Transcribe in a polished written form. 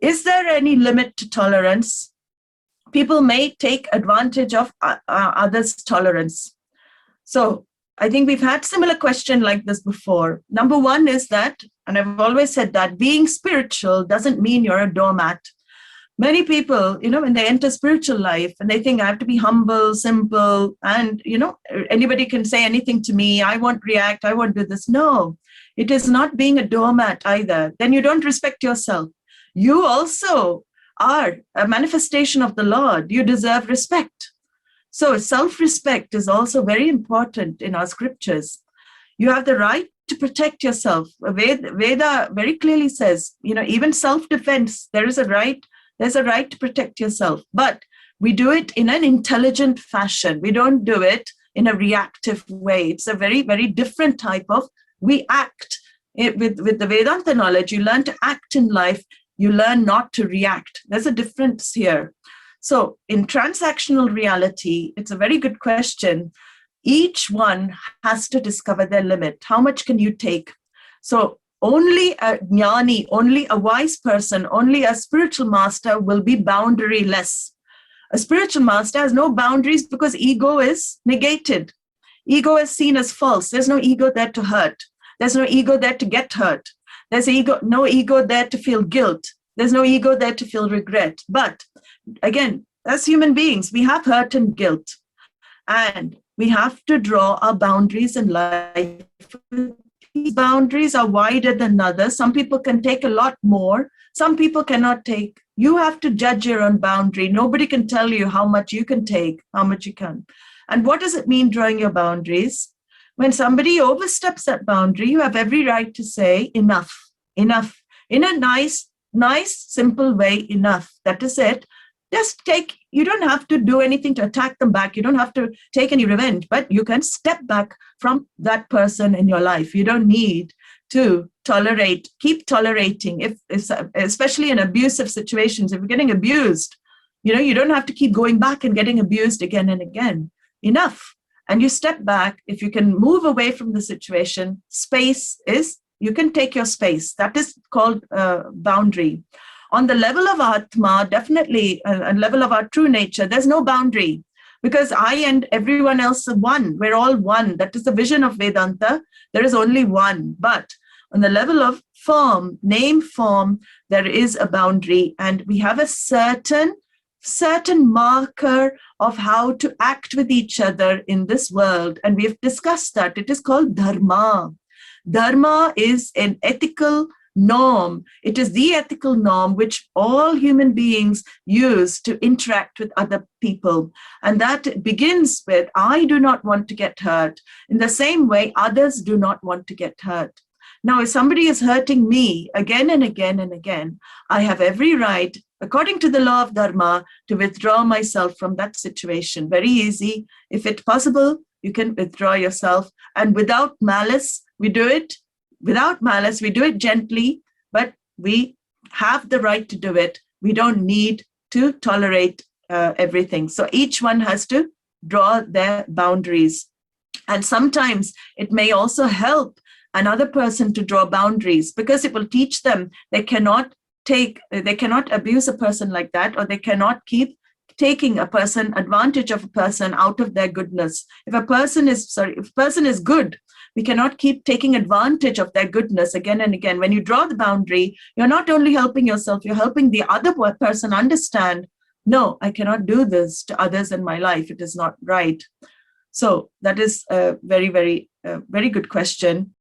Is there any limit to tolerance? People may take advantage of others' tolerance. So I think we've had similar question like this before. Number one is that, and I've always said that, being spiritual doesn't mean you're a doormat. Many people, when they enter spiritual life and they think I have to be humble, simple, and, anybody can say anything to me. I won't react. I won't do this. No, it is not being a doormat either. Then you don't respect yourself. You also are a manifestation of the Lord. You deserve respect. So self-respect is also very important in our scriptures. You have the right to protect yourself. Veda very clearly says, even self-defense, there's a right to protect yourself. But we do it in an intelligent fashion. We don't do it in a reactive way. It's a very, very different type of, we act. With the Vedanta knowledge, you learn to act in life. You learn not to react. There's a difference here. So in transactional reality, it's a very good question. Each one has to discover their limit. How much can you take? So only a jnani, only a wise person, only a spiritual master will be boundaryless. A spiritual master has no boundaries because ego is negated. Ego is seen as false. There's no ego there to hurt. There's no ego there to get hurt. There's no ego there to feel guilt. There's no ego there to feel regret. But again, as human beings, we have hurt and guilt. And we have to draw our boundaries in life. These boundaries are wider than others. Some people can take a lot more. Some people cannot take. You have to judge your own boundary. Nobody can tell you how much you can take, how much you can. And what does it mean drawing your boundaries? When somebody oversteps that boundary, you have every right to say, enough, enough, in a nice, simple way, enough. That is it. Just you don't have to do anything to attack them back. You don't have to take any revenge, but you can step back from that person in your life. You don't need to keep tolerating, if especially in abusive situations. If you're getting abused, you don't have to keep going back and getting abused again and again. Enough. And you step back. If you can move away from the situation, you can take your space. That is called boundary. On the level of Atma, definitely, a level of our true nature, there's no boundary because I and everyone else are one. We're all one. That is the vision of Vedanta. There is only one. But on the level of name form, there is a boundary. And we have a certain marker of how to act with each other in this world. And we have discussed that. It is called dharma. Dharma is an ethical norm. It is the ethical norm which all human beings use to interact with other people. And that begins with, I do not want to get hurt. In the same way, others do not want to get hurt. Now, if somebody is hurting me again and again and again, I have every right, according to the law of dharma, to withdraw myself from that situation. Very easy. If it's possible, you can withdraw yourself. And without malice, we do it. Without malice, we do it gently, but we have the right to do it. We don't need to tolerate everything. So each one has to draw their boundaries. And sometimes it may also help another person to draw boundaries because it will teach them they cannot abuse a person like that, or they cannot keep taking advantage of a person out of their goodness. If a person is good, we cannot keep taking advantage of their goodness again and again. When you draw the boundary, you're not only helping yourself, you're helping the other person understand, no, I cannot do this to others in my life. It is not right. So that is a very, very, very good question.